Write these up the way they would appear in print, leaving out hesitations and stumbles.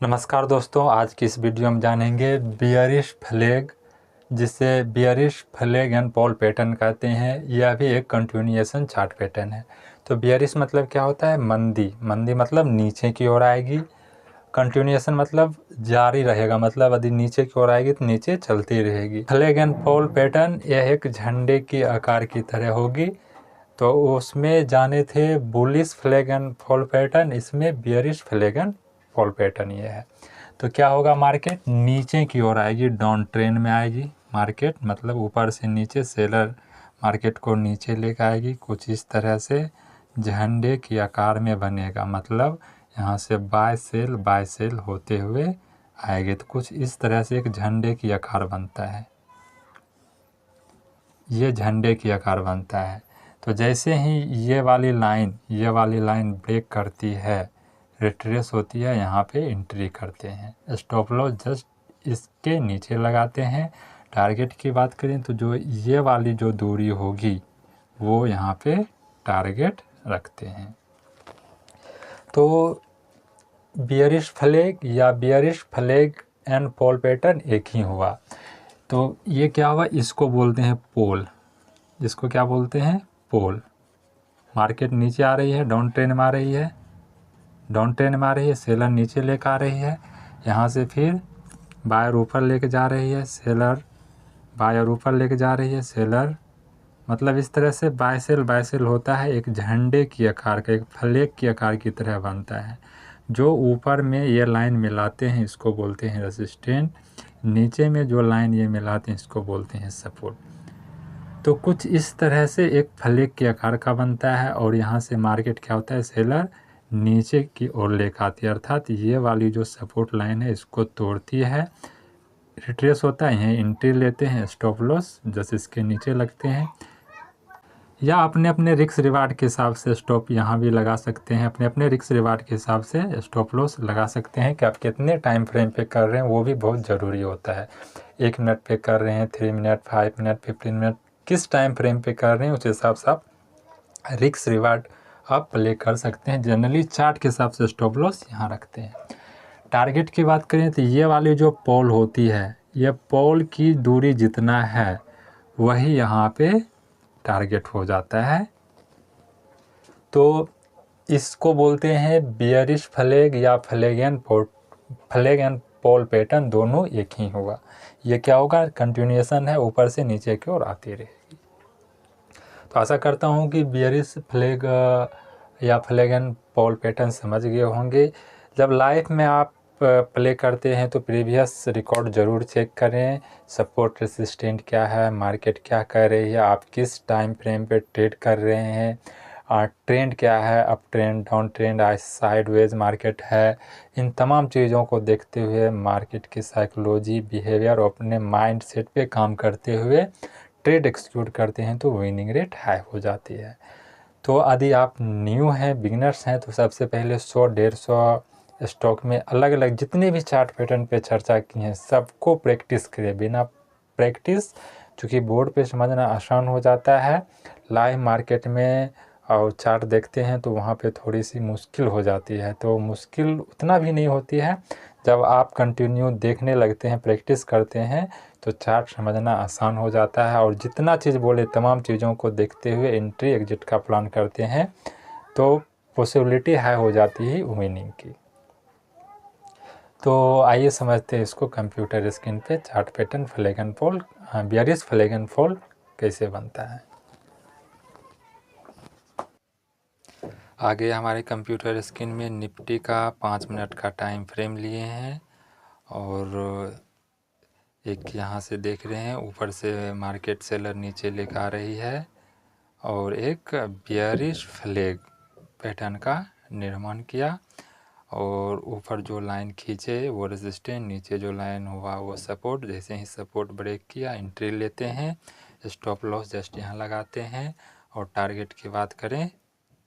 नमस्कार दोस्तों, आज की इस वीडियो में जानेंगे बियरिश फ्लैग, जिसे bearish flag and pole pattern कहते हैं। यह भी एक कंटिन्यूएशन चार्ट पैटर्न है। तो बियरिश मतलब क्या होता है? मंदी। मंदी मतलब नीचे की ओर आएगी। कंटिन्यूएशन मतलब जारी रहेगा, मतलब यदि नीचे की ओर आएगी तो नीचे चलती रहेगी। फ्लैग एंड पॉल पैटर्न यह एक झंडे की आकार की तरह होगी। तो उसमें जाने थे bullish flag and pole pattern, इसमें bearish flag and pole pattern ये है। तो क्या होगा? मार्केट नीचे की ओर आएगी, डाउन ट्रेंड में आएगी मार्केट, मतलब ऊपर से नीचे सेलर मार्केट को नीचे लेकर आएगी। कुछ इस तरह से झंडे की आकार में बनेगा, मतलब यहाँ से बाय सेल होते हुए आएगी। तो कुछ इस तरह से एक झंडे की आकार बनता है, ये झंडे की आकार बनता है। तो जैसे ही ये वाली लाइन ब्रेक करती है, रिट्रेस होती है, यहाँ पे एंट्री करते हैं। स्टॉप लॉस जस्ट इसके नीचे लगाते हैं। टारगेट की बात करें तो जो ये वाली जो दूरी होगी वो यहाँ पे टारगेट रखते हैं। तो बियरिश फ्लैग या bearish flag and pole pattern एक ही हुआ। तो ये क्या हुआ? इसको बोलते हैं पोल। इसको क्या बोलते हैं? पोल। मार्केट नीचे आ रही है, डाउन ट्रेंड में आ रही है, सेलर नीचे लेकर आ रही है। यहाँ से फिर बायर ऊपर लेके जा रही है, सेलर बायर ऊपर लेके जा रही है, सेलर, मतलब इस तरह से बाय सेल होता है। एक झंडे की आकार का, एक फ्लैग की आकार की तरह बनता है। जो ऊपर में ये लाइन मिलाते हैं इसको बोलते हैं रेसिस्टेंट, नीचे में जो लाइन ये मिलाते हैं इसको बोलते हैं सपोर्ट। तो कुछ इस तरह से एक फ्लैग के आकार का बनता है। और यहाँ से मार्केट क्या होता है? सेलर नीचे की ओर लेकर आती है, अर्थात ये वाली जो सपोर्ट लाइन है इसको तोड़ती है, रिट्रेस होता है, यहीं एंट्री लेते हैं। स्टॉप लॉस जैसे इसके नीचे लगते हैं, या अपने अपने रिस्क रिवार्ड के हिसाब से स्टॉप यहाँ भी लगा सकते हैं। अपने अपने रिस्क रिवार्ड के हिसाब से स्टॉप लॉस लगा सकते हैं कि आप कितने टाइम फ्रेम पे कर रहे हैं, वो भी बहुत ज़रूरी होता है। 1 मिनट पे कर रहे हैं, 3 मिनट, 5 मिनट, 15 मिनट, किस टाइम फ्रेम पे कर रहे हैं उस हिसाब से आप रिस्क रिवार्ड आप प्ले कर सकते हैं। जनरली चार्ट के हिसाब से स्टॉप लॉस यहाँ रखते हैं। टारगेट की बात करें तो ये वाली जो पोल होती है, ये पोल की दूरी जितना है वही यहाँ पे टारगेट हो जाता है। तो इसको बोलते हैं बियरिश फ्लैग या फ्लैग एंड पॉल पैटर्न, दोनों एक ही होगा। ये क्या होगा? कंटिन्यूएशन है, ऊपर से नीचे की ओर आती रहेगी। तो आशा करता हूँ कि बियरिश फ्लैग या फ्लैग एंड पॉल पैटर्न समझ गए होंगे। जब लाइफ में आप प्ले करते हैं तो प्रीवियस रिकॉर्ड ज़रूर चेक करें। सपोर्ट रेसिस्टेंट क्या है, मार्केट क्या कर रही है, आप किस टाइम फ्रेम पे ट्रेड कर रहे हैं, ट्रेंड क्या है, up trend, down trend, sideways market है। इन तमाम चीज़ों को देखते हुए मार्केट की साइकोलॉजी, बिहेवियर और अपने माइंड सेट पे काम करते हुए ट्रेड एक्सिक्यूट करते हैं तो विनिंग रेट हाई हो जाती है। तो यदि आप न्यू हैं, बिगिनर्स हैं, तो सबसे पहले 100-150 स्टॉक में अलग अलग जितने भी चार्ट पैटर्न पे चर्चा की हैं सबको प्रैक्टिस करें। बिना प्रैक्टिस, चूँकि बोर्ड पे समझना आसान हो जाता है, लाइव मार्केट में और चार्ट देखते हैं तो वहाँ पे थोड़ी सी मुश्किल हो जाती है। तो मुश्किल उतना भी नहीं होती है, जब आप कंटिन्यू देखने लगते हैं, प्रैक्टिस करते हैं तो चार्ट समझना आसान हो जाता है। और जितना चीज़ बोले तमाम चीज़ों को देखते हुए एंट्री एग्जिट का प्लान करते हैं तो पॉसिबिलिटी हाई हो जाती है विनिंग की। तो आइए समझते हैं इसको कंप्यूटर स्क्रीन पे chart pattern flag and Paul, bearish flag and Paul कैसे बनता है। आगे हमारे कंप्यूटर स्क्रीन में निफ्टी का 5 मिनट का टाइम फ्रेम लिए हैं और एक यहाँ से देख रहे हैं ऊपर से मार्केट सेलर नीचे लेकर आ रही है और एक बियरिश फ्लैग पैटर्न का निर्माण किया और ऊपर जो लाइन खींचे वो रेजिस्टेंस, नीचे जो लाइन हुआ वो सपोर्ट। जैसे ही सपोर्ट ब्रेक किया एंट्री लेते हैं, स्टॉप लॉस जस्ट यहाँ लगाते हैं। और टारगेट की बात करें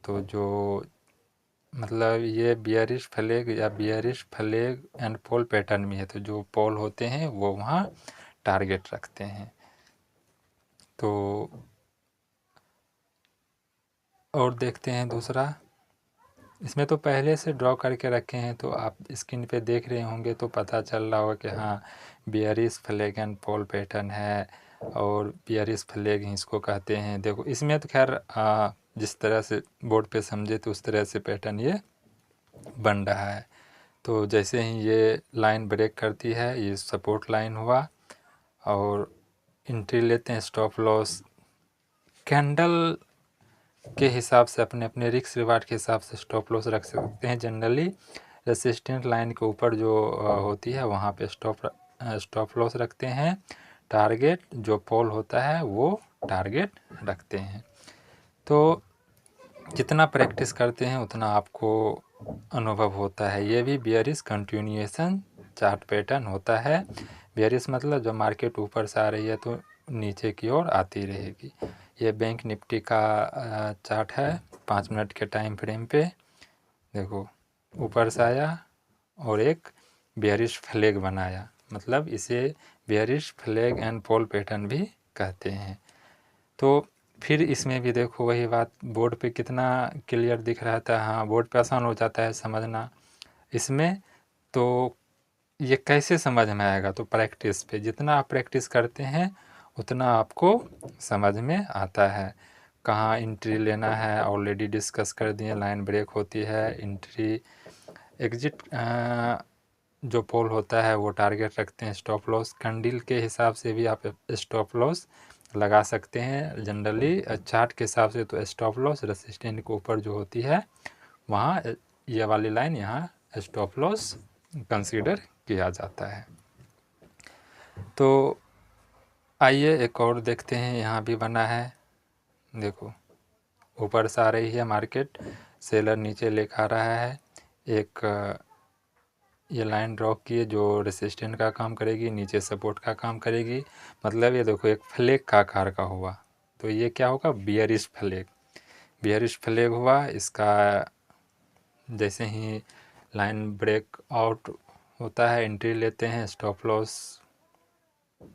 तो जो मतलब ये बियरिश फ्लैग या bearish flag and pole pattern में है, तो जो पोल होते हैं वो वहाँ टारगेट रखते हैं। तो और देखते हैं दूसरा, इसमें तो पहले से ड्रॉ करके रखे हैं, तो आप स्क्रीन पे देख रहे होंगे तो पता चल रहा होगा कि हाँ bearish flag and pole pattern है, और बियरिश फ्लैग ही इसको कहते हैं। देखो इसमें तो खैर जिस तरह से बोर्ड पे समझे तो उस तरह से पैटर्न ये बन रहा है। तो जैसे ही ये लाइन ब्रेक करती है, ये सपोर्ट लाइन हुआ, और एंट्री लेते हैं स्टॉप लॉस कैंडल के हिसाब से, अपने अपने रिस्क रिवार्ड के हिसाब से स्टॉप लॉस रख सकते हैं। जनरली रेसिस्टेंट लाइन के ऊपर जो होती है वहाँ पे स्टॉप लॉस रखते हैं। टारगेट जो पोल होता है वो टारगेट रखते हैं। तो जितना प्रैक्टिस करते हैं उतना आपको अनुभव होता है। ये भी बियरिश कंटिन्यूएशन चार्ट पैटर्न होता है। बियरिश मतलब जब मार्केट ऊपर से आ रही है तो नीचे की ओर आती रहेगी। ये बैंक निफ्टी का चार्ट है 5 मिनट के टाइम फ्रेम पे। देखो ऊपर से आया और एक बियरिश फ्लैग बनाया, मतलब इसे bearish flag and pole pattern भी कहते हैं। तो फिर इसमें भी देखो वही बात, बोर्ड पे कितना क्लियर दिख रहा था। हाँ बोर्ड पे आसान हो जाता है समझना। इसमें तो ये कैसे समझ में आएगा, तो प्रैक्टिस पे, जितना आप प्रैक्टिस करते हैं उतना आपको समझ में आता है। कहाँ एंट्री लेना है ऑलरेडी डिस्कस कर दिए। लाइन ब्रेक होती है, एंट्री एग्जिट जो पोल होता है वो टारगेट रखते हैं। स्टॉप लॉस कैंडल के हिसाब से भी आप स्टॉप लॉस लगा सकते हैं। जनरली चार्ट के हिसाब से तो स्टॉप लॉस रेसिस्टेंट के ऊपर जो होती है वहाँ ये वाली लाइन, यहाँ स्टॉप लॉस कंसीडर किया जाता है। तो आइए एक और देखते हैं, यहाँ भी बना है। देखो ऊपर से आ रही है मार्केट, सेलर नीचे लेकर आ रहा है। एक ये लाइन ड्रॉ किए जो रेसिस्टेंट का काम करेगी, नीचे सपोर्ट का काम करेगी। मतलब ये देखो एक फ्लैग का आकार का हुआ, तो ये क्या होगा, बियरिश फ्लैग। बियरिश फ्लैग हुआ। इसका जैसे ही लाइन ब्रेक आउट होता है एंट्री लेते हैं, स्टॉप लॉस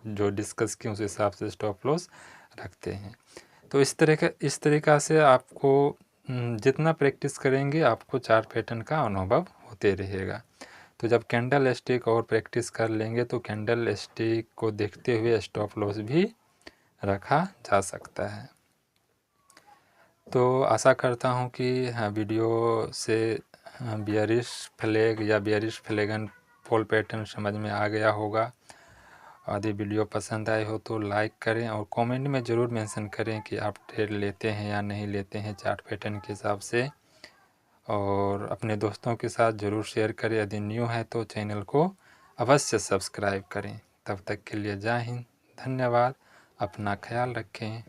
जो डिस्कस किए उस हिसाब से स्टॉप लॉस रखते हैं। तो इस तरीक़ा से आपको जितना प्रैक्टिस करेंगे आपको चार्ट पैटर्न का अनुभव होते रहेगा। तो जब कैंडल स्टिक और प्रैक्टिस कर लेंगे तो कैंडल स्टिक को देखते हुए स्टॉप लॉस भी रखा जा सकता है। तो आशा करता हूँ कि वीडियो से बियरिश फ्लैग या bearish flag and pole pattern समझ में आ गया होगा। यदि वीडियो पसंद आए हो तो लाइक करें और कमेंट में ज़रूर मेंशन करें कि आप ट्रेड लेते हैं या नहीं लेते हैं चार्ट पैटर्न के हिसाब से, और अपने दोस्तों के साथ ज़रूर शेयर करें। यदि न्यू है तो चैनल को अवश्य सब्सक्राइब करें। तब तक के लिए जय हिंद, धन्यवाद, अपना ख्याल रखें।